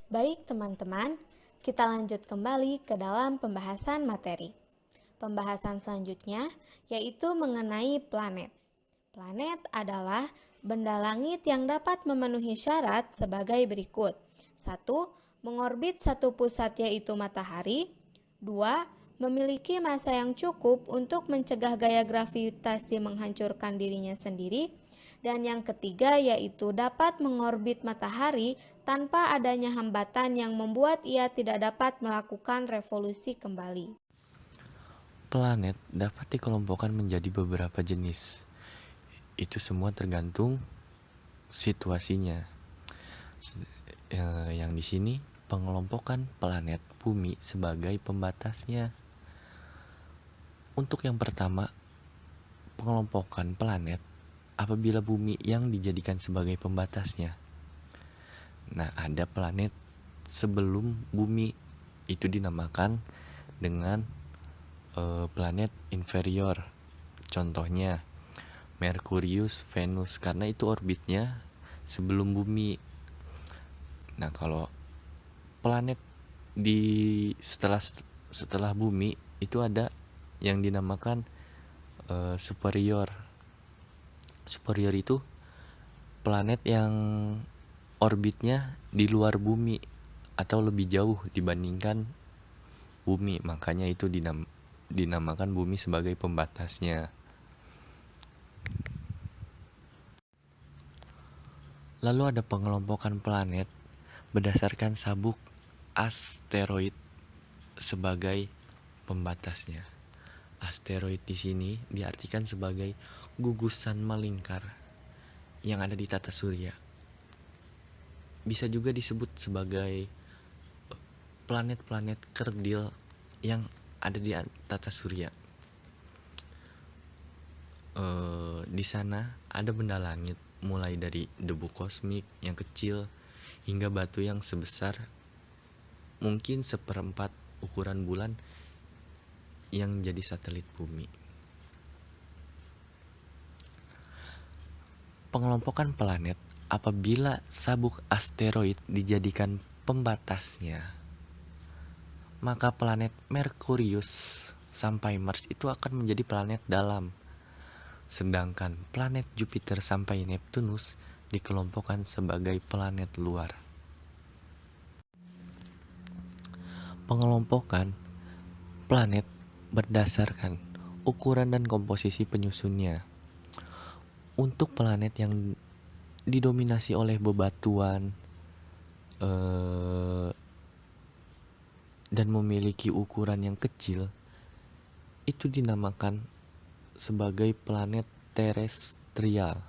Baik teman-teman, kita lanjut kembali ke dalam pembahasan materi. Pembahasan selanjutnya yaitu mengenai planet. Planet adalah benda langit yang dapat memenuhi syarat sebagai berikut. 1. Mengorbit satu pusat yaitu matahari. 2. Memiliki massa yang cukup untuk mencegah gaya gravitasi menghancurkan dirinya sendiri. Dan yang ketiga yaitu dapat mengorbit matahari tanpa adanya hambatan yang membuat ia tidak dapat melakukan revolusi kembali. Planet dapat dikelompokkan menjadi beberapa jenis. Itu semua tergantung situasinya. Yang di sini pengelompokan planet bumi sebagai pembatasnya. Untuk yang pertama, pengelompokan planet apabila bumi yang dijadikan sebagai pembatasnya. Nah, ada planet sebelum bumi, itu dinamakan dengan planet inferior. Contohnya Merkurius, Venus, karena itu orbitnya sebelum bumi. Nah, kalau planet di setelah bumi itu ada yang dinamakan superior. Superior itu planet yang orbitnya di luar bumi atau lebih jauh dibandingkan bumi, makanya itu dinamakan bumi sebagai pembatasnya. Lalu ada pengelompokan planet berdasarkan sabuk asteroid sebagai pembatasnya. Asteroid di sini diartikan sebagai gugusan melingkar yang ada di tata surya. Bisa juga disebut sebagai planet-planet kerdil yang ada di tata surya. Di sana ada benda langit, mulai dari debu kosmik yang kecil hingga batu yang sebesar mungkin seperempat ukuran bulan yang jadi satelit bumi. Pengelompokan planet apabila sabuk asteroid dijadikan pembatasnya, maka planet Merkurius sampai Mars itu akan menjadi planet dalam. Sedangkan planet Jupiter sampai Neptunus dikelompokkan sebagai planet luar. Pengelompokan planet berdasarkan ukuran dan komposisi penyusunnya. Untuk planet yang didominasi oleh bebatuan dan memiliki ukuran yang kecil, itu dinamakan sebagai planet terestrial,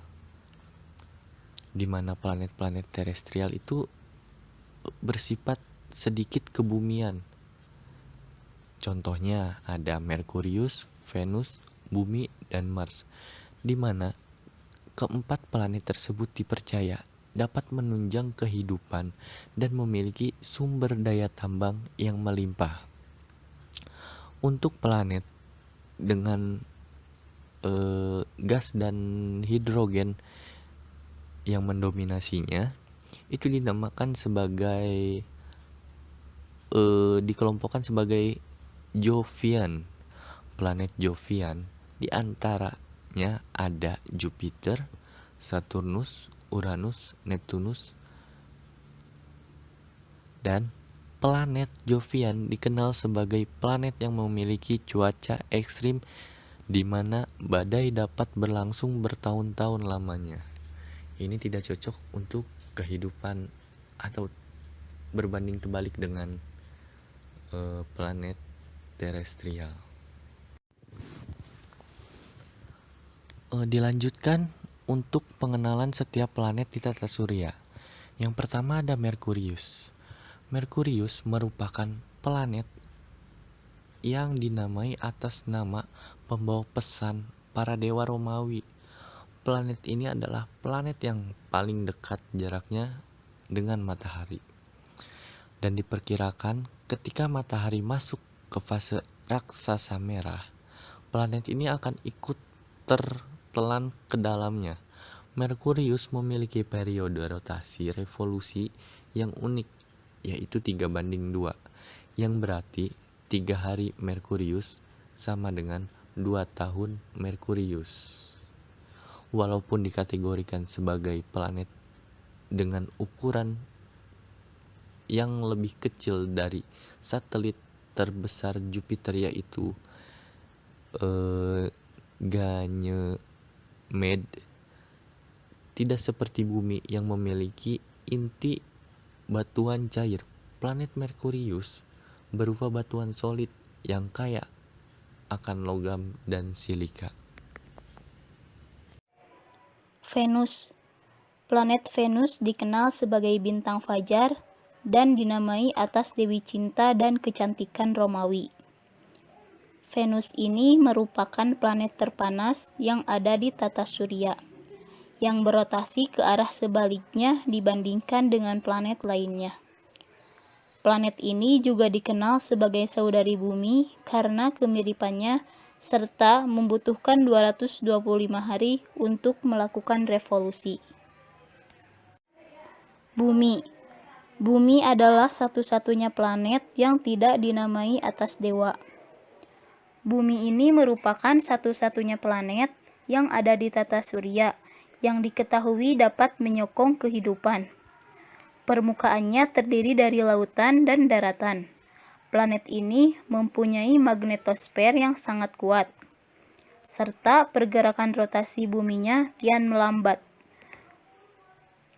di mana planet-planet terestrial itu bersifat sedikit kebumian. Contohnya ada Merkurius, Venus, Bumi, dan Mars, di mana keempat planet tersebut dipercaya dapat menunjang kehidupan dan memiliki sumber daya tambang yang melimpah. Untuk planet dengan gas dan hidrogen yang mendominasinya itu dinamakan sebagai dikelompokkan sebagai Jovian. Planet Jovian di antaranya ada Jupiter, Saturnus, Uranus, Neptunus, dan planet Jovian dikenal sebagai planet yang memiliki cuaca ekstrim di mana badai dapat berlangsung bertahun-tahun lamanya. Ini tidak cocok untuk kehidupan atau berbanding terbalik dengan planet terestrial. Dilanjutkan untuk pengenalan setiap planet di tata surya. Yang pertama ada Merkurius. Merkurius merupakan planet yang dinamai atas nama pembawa pesan para dewa Romawi. Planet ini adalah planet yang paling dekat jaraknya dengan matahari. Dan diperkirakan ketika matahari masuk ke fase raksasa merah, planet ini akan ikut tertelan ke dalamnya. Merkurius memiliki periode rotasi revolusi yang unik yaitu 3:2, yang berarti 3 hari Merkurius sama dengan 2 tahun Merkurius. Walaupun dikategorikan sebagai planet dengan ukuran yang lebih kecil dari satelit terbesar Jupiter, yaitu Ganymede, tidak seperti Bumi yang memiliki inti batuan cair. Planet Merkurius berupa batuan solid yang kaya akan logam dan silika. Venus. Planet Venus dikenal sebagai bintang fajar dan dinamai atas Dewi Cinta dan kecantikan Romawi. Venus ini merupakan planet terpanas yang ada di tata surya, yang berotasi ke arah sebaliknya dibandingkan dengan planet lainnya. Planet ini juga dikenal sebagai saudari Bumi karena kemiripannya serta membutuhkan 225 hari untuk melakukan revolusi. Bumi. Bumi adalah satu-satunya planet yang tidak dinamai atas dewa. Bumi ini merupakan satu-satunya planet yang ada di tata surya yang diketahui dapat menyokong kehidupan. Permukaannya terdiri dari lautan dan daratan. Planet ini mempunyai magnetosfer yang sangat kuat, serta pergerakan rotasi buminya kian melambat.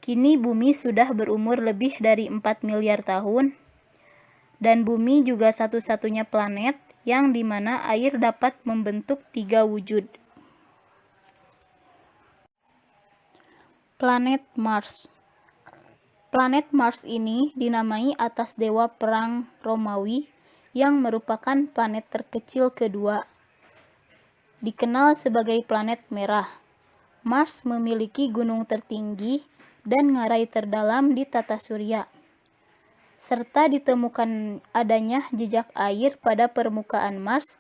Kini bumi sudah berumur lebih dari 4 miliar tahun, dan bumi juga satu-satunya planet yang dimana air dapat membentuk 3 wujud. Planet Mars. Planet Mars ini dinamai atas dewa perang Romawi yang merupakan planet terkecil kedua. Dikenal sebagai planet merah. Mars memiliki gunung tertinggi dan ngarai terdalam di tata surya, serta ditemukan adanya jejak air pada permukaan Mars.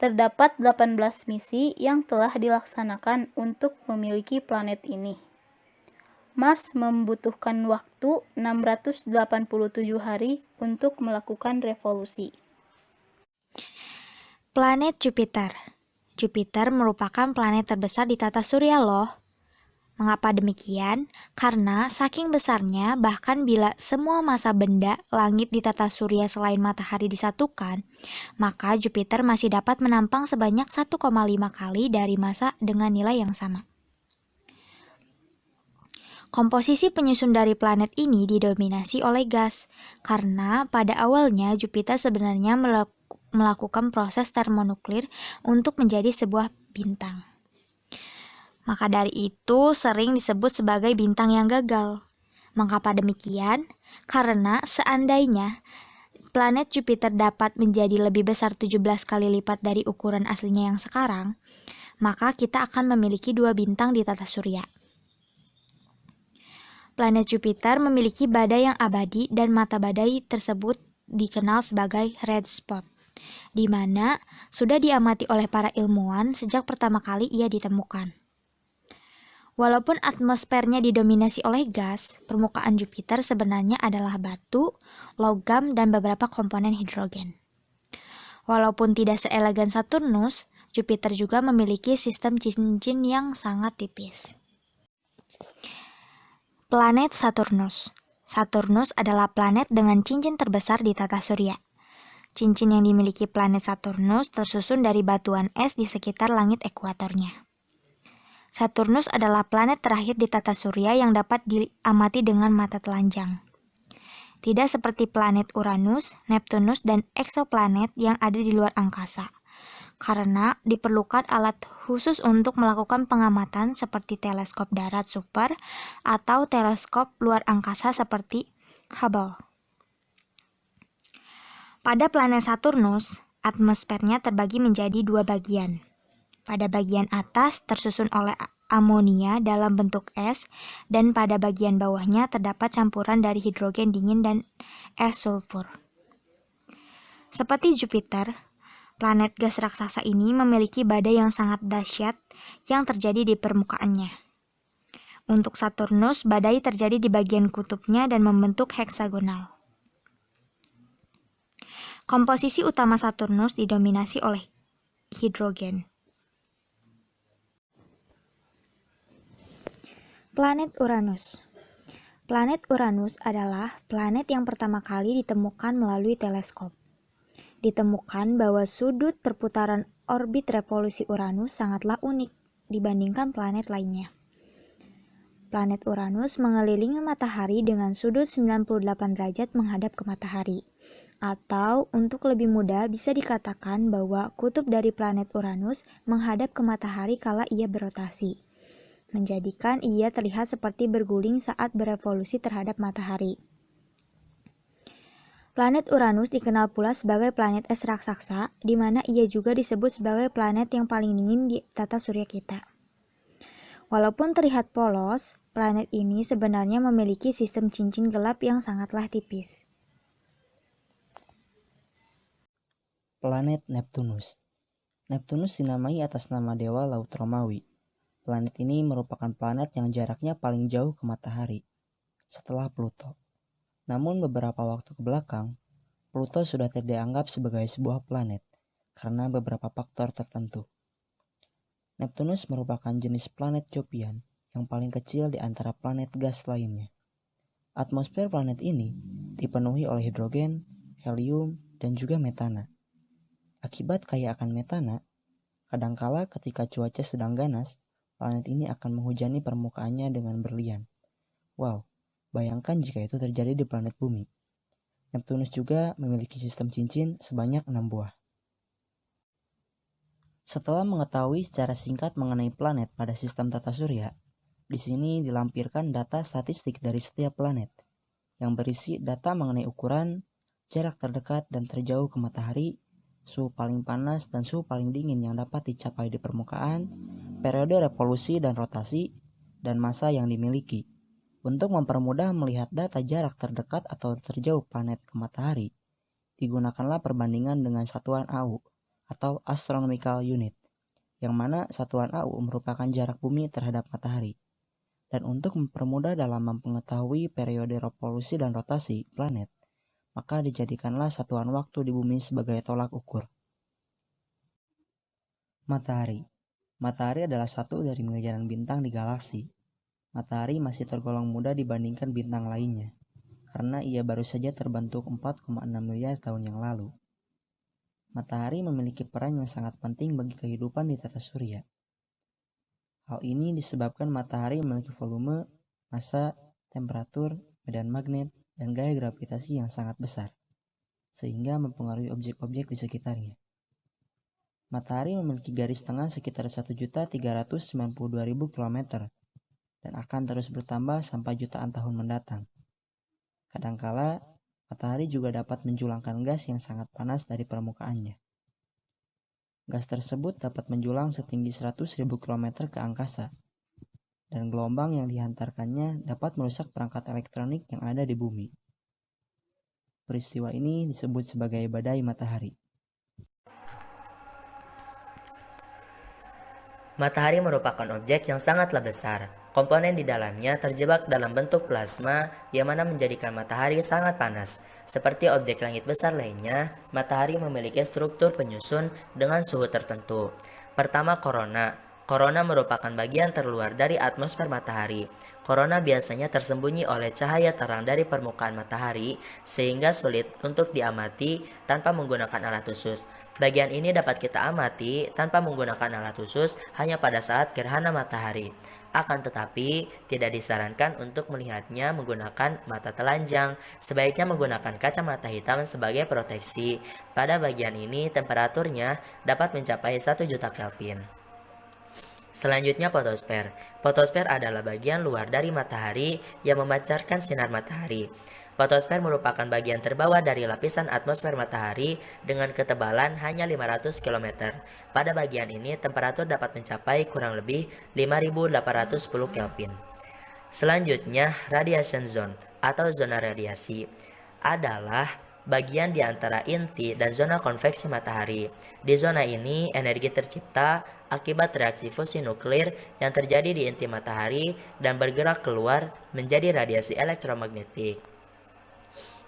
Terdapat 18 misi yang telah dilaksanakan untuk memiliki planet ini. Mars membutuhkan waktu 687 hari untuk melakukan revolusi. Planet Jupiter. Jupiter merupakan planet terbesar di tata surya loh. Mengapa demikian? Karena saking besarnya, bahkan bila semua massa benda langit di tata surya selain matahari disatukan, maka Jupiter masih dapat menampang sebanyak 1,5 kali dari massa dengan nilai yang sama. Komposisi penyusun dari planet ini didominasi oleh gas, karena pada awalnya Jupiter sebenarnya melakukan proses termonuklir untuk menjadi sebuah bintang. Maka dari itu sering disebut sebagai bintang yang gagal. Mengapa demikian? Karena seandainya planet Jupiter dapat menjadi lebih besar 17 kali lipat dari ukuran aslinya yang sekarang, maka kita akan memiliki 2 bintang di tata surya. Planet Jupiter memiliki badai yang abadi dan mata badai tersebut dikenal sebagai red spot, di mana sudah diamati oleh para ilmuwan sejak pertama kali ia ditemukan. Walaupun atmosfernya didominasi oleh gas, permukaan Jupiter sebenarnya adalah batu, logam, dan beberapa komponen hidrogen. Walaupun tidak seelegan Saturnus, Jupiter juga memiliki sistem cincin yang sangat tipis. Planet Saturnus. Saturnus adalah planet dengan cincin terbesar di tata surya. Cincin yang dimiliki planet Saturnus tersusun dari batuan es di sekitar langit ekuatornya. Saturnus adalah planet terakhir di tata surya yang dapat diamati dengan mata telanjang. Tidak seperti planet Uranus, Neptunus, dan eksoplanet yang ada di luar angkasa, karena diperlukan alat khusus untuk melakukan pengamatan seperti teleskop darat super atau teleskop luar angkasa seperti Hubble. Pada planet Saturnus, atmosfernya terbagi menjadi 2 bagian. Pada bagian atas tersusun oleh amonia dalam bentuk es, dan pada bagian bawahnya terdapat campuran dari hidrogen dingin dan es sulfur. Seperti Jupiter, planet gas raksasa ini memiliki badai yang sangat dahsyat yang terjadi di permukaannya. Untuk Saturnus, badai terjadi di bagian kutubnya dan membentuk heksagonal. Komposisi utama Saturnus didominasi oleh hidrogen. Planet Uranus. Planet Uranus adalah planet yang pertama kali ditemukan melalui teleskop. Ditemukan bahwa sudut perputaran orbit revolusi Uranus sangatlah unik dibandingkan planet lainnya. Planet Uranus mengelilingi matahari dengan sudut 98 derajat menghadap ke matahari. Atau untuk lebih mudah bisa dikatakan bahwa kutub dari planet Uranus menghadap ke matahari kala ia berotasi, menjadikan ia terlihat seperti berguling saat berevolusi terhadap matahari. Planet Uranus dikenal pula sebagai planet es raksasa, di mana ia juga disebut sebagai planet yang paling dingin di tata surya kita. Walaupun terlihat polos, planet ini sebenarnya memiliki sistem cincin gelap yang sangatlah tipis. Planet Neptunus. Neptunus dinamai atas nama dewa laut Romawi. Planet ini merupakan planet yang jaraknya paling jauh ke matahari, setelah Pluto. Namun beberapa waktu ke belakang, Pluto sudah tidak dianggap sebagai sebuah planet karena beberapa faktor tertentu. Neptunus merupakan jenis planet Jovian yang paling kecil di antara planet gas lainnya. Atmosfer planet ini dipenuhi oleh hidrogen, helium, dan juga metana. Akibat kaya akan metana, kadangkala ketika cuaca sedang ganas, planet ini akan menghujani permukaannya dengan berlian. Wow, bayangkan jika itu terjadi di planet bumi. Neptunus juga memiliki sistem cincin sebanyak 6 buah. Setelah mengetahui secara singkat mengenai planet pada sistem tata surya, di sini dilampirkan data statistik dari setiap planet, yang berisi data mengenai ukuran, jarak terdekat dan terjauh ke matahari, suhu paling panas dan suhu paling dingin yang dapat dicapai di permukaan, periode revolusi dan rotasi, dan massa yang dimiliki. Untuk mempermudah melihat data jarak terdekat atau terjauh planet ke matahari, digunakanlah perbandingan dengan satuan AU atau Astronomical Unit, yang mana satuan AU merupakan jarak bumi terhadap matahari. Dan untuk mempermudah dalam mengetahui periode revolusi dan rotasi planet, maka dijadikanlah satuan waktu di bumi sebagai tolak ukur. Matahari. Matahari adalah satu dari miliaran bintang di galaksi. Matahari masih tergolong muda dibandingkan bintang lainnya, karena ia baru saja terbentuk 4,6 miliar tahun yang lalu. Matahari memiliki peran yang sangat penting bagi kehidupan di tata surya. Hal ini disebabkan matahari memiliki volume, massa, temperatur, medan magnet, dan gaya gravitasi yang sangat besar, sehingga mempengaruhi objek-objek di sekitarnya. Matahari memiliki garis tengah sekitar 1.392.000 km dan akan terus bertambah sampai jutaan tahun mendatang. Kadangkala, matahari juga dapat menjulangkan gas yang sangat panas dari permukaannya. Gas tersebut dapat menjulang setinggi 100.000 km ke angkasa, dan gelombang yang dihantarkannya dapat merusak perangkat elektronik yang ada di bumi. Peristiwa ini disebut sebagai badai matahari. Matahari merupakan objek yang sangatlah besar. Komponen di dalamnya terjebak dalam bentuk plasma yang mana menjadikan matahari sangat panas. Seperti objek langit besar lainnya, matahari memiliki struktur penyusun dengan suhu tertentu. Pertama, korona. Korona merupakan bagian terluar dari atmosfer matahari. Korona biasanya tersembunyi oleh cahaya terang dari permukaan matahari sehingga sulit untuk diamati tanpa menggunakan alat khusus. Bagian ini dapat kita amati tanpa menggunakan alat khusus hanya pada saat gerhana matahari. Akan tetapi, tidak disarankan untuk melihatnya menggunakan mata telanjang. Sebaiknya menggunakan kacamata hitam sebagai proteksi. Pada bagian ini, temperaturnya dapat mencapai 1 juta Kelvin. Selanjutnya, fotosfer. Fotosfer adalah bagian luar dari matahari yang memancarkan sinar matahari. Fotosfer merupakan bagian terbawah dari lapisan atmosfer matahari dengan ketebalan hanya 500 km. Pada bagian ini, temperatur dapat mencapai kurang lebih 5.810 Kelvin. Selanjutnya, radiation zone atau zona radiasi adalah bagian di antara inti dan zona konveksi matahari. Di zona ini, energi tercipta akibat reaksi fusi nuklir yang terjadi di inti matahari dan bergerak keluar menjadi radiasi elektromagnetik.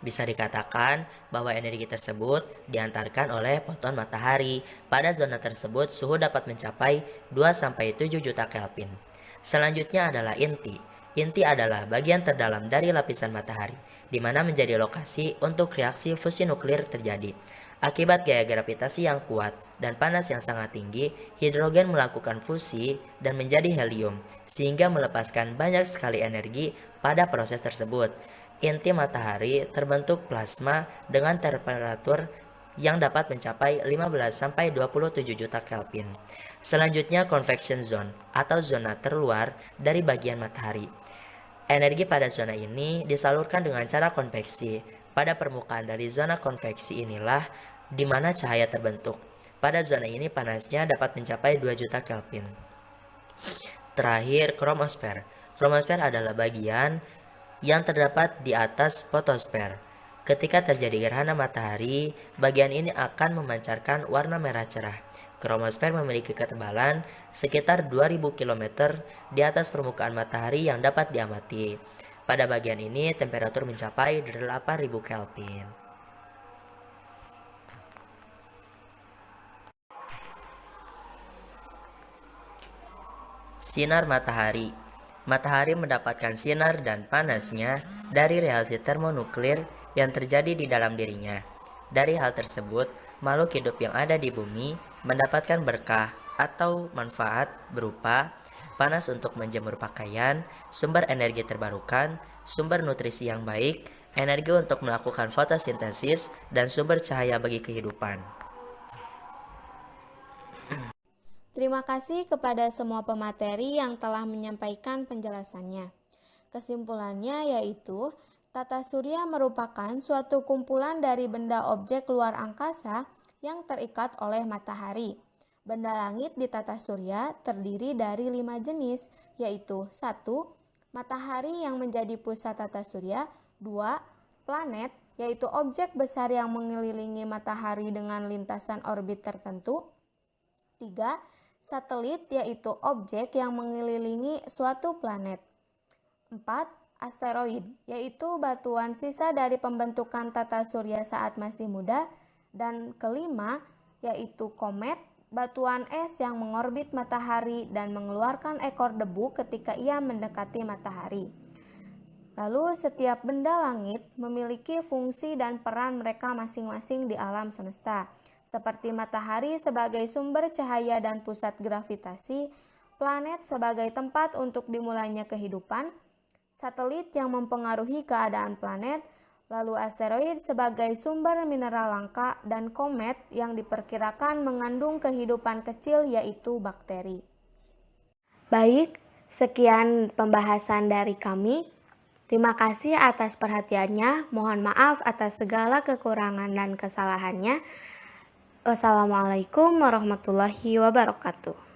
Bisa dikatakan bahwa energi tersebut diantarkan oleh foton matahari. Pada zona tersebut, suhu dapat mencapai 2-7 juta Kelvin. Selanjutnya adalah inti. Inti adalah bagian terdalam dari lapisan matahari, di mana menjadi lokasi untuk reaksi fusi nuklir terjadi. Akibat gaya gravitasi yang kuat dan panas yang sangat tinggi, hidrogen melakukan fusi dan menjadi helium, sehingga melepaskan banyak sekali energi pada proses tersebut. Inti matahari terbentuk plasma dengan temperatur yang dapat mencapai 15-27 juta Kelvin. Selanjutnya convection zone atau zona terluar dari bagian matahari. Energi pada zona ini disalurkan dengan cara konveksi. Pada permukaan dari zona konveksi inilah di mana cahaya terbentuk. Pada zona ini panasnya dapat mencapai 2 juta Kelvin. Terakhir, kromosfer. Kromosfer adalah bagian yang terdapat di atas fotosfer. Ketika terjadi gerhana matahari, bagian ini akan memancarkan warna merah cerah. Kromosfer memiliki ketebalan sekitar 2000 km di atas permukaan matahari yang dapat diamati. Pada bagian ini, temperatur mencapai 8000 Kelvin. Sinar matahari. Matahari mendapatkan sinar dan panasnya dari reaksi termonuklir yang terjadi di dalam dirinya. Dari hal tersebut, makhluk hidup yang ada di bumi mendapatkan berkah atau manfaat berupa panas untuk menjemur pakaian, sumber energi terbarukan, sumber nutrisi yang baik, energi untuk melakukan fotosintesis, dan sumber cahaya bagi kehidupan. Terima kasih kepada semua pemateri yang telah menyampaikan penjelasannya. Kesimpulannya yaitu, tata surya merupakan suatu kumpulan dari benda objek luar angkasa yang terikat oleh matahari. Benda langit di tata surya terdiri dari 5 jenis, yaitu 1. Matahari yang menjadi pusat tata surya. 2. Planet, yaitu objek besar yang mengelilingi matahari dengan lintasan orbit tertentu. 3. Satelit, yaitu objek yang mengelilingi suatu planet. 4. Asteroid, yaitu batuan sisa dari pembentukan tata surya saat masih muda. Dan kelima, yaitu komet, batuan es yang mengorbit matahari dan mengeluarkan ekor debu ketika ia mendekati matahari. Lalu setiap benda langit memiliki fungsi dan peran mereka masing-masing di alam semesta. Seperti matahari sebagai sumber cahaya dan pusat gravitasi, planet sebagai tempat untuk dimulainya kehidupan, satelit yang mempengaruhi keadaan planet, lalu asteroid sebagai sumber mineral langka, dan komet yang diperkirakan mengandung kehidupan kecil yaitu bakteri. Baik, sekian pembahasan dari kami. Terima kasih atas perhatiannya. Mohon maaf atas segala kekurangan dan kesalahannya. Wassalamualaikum warahmatullahi wabarakatuh.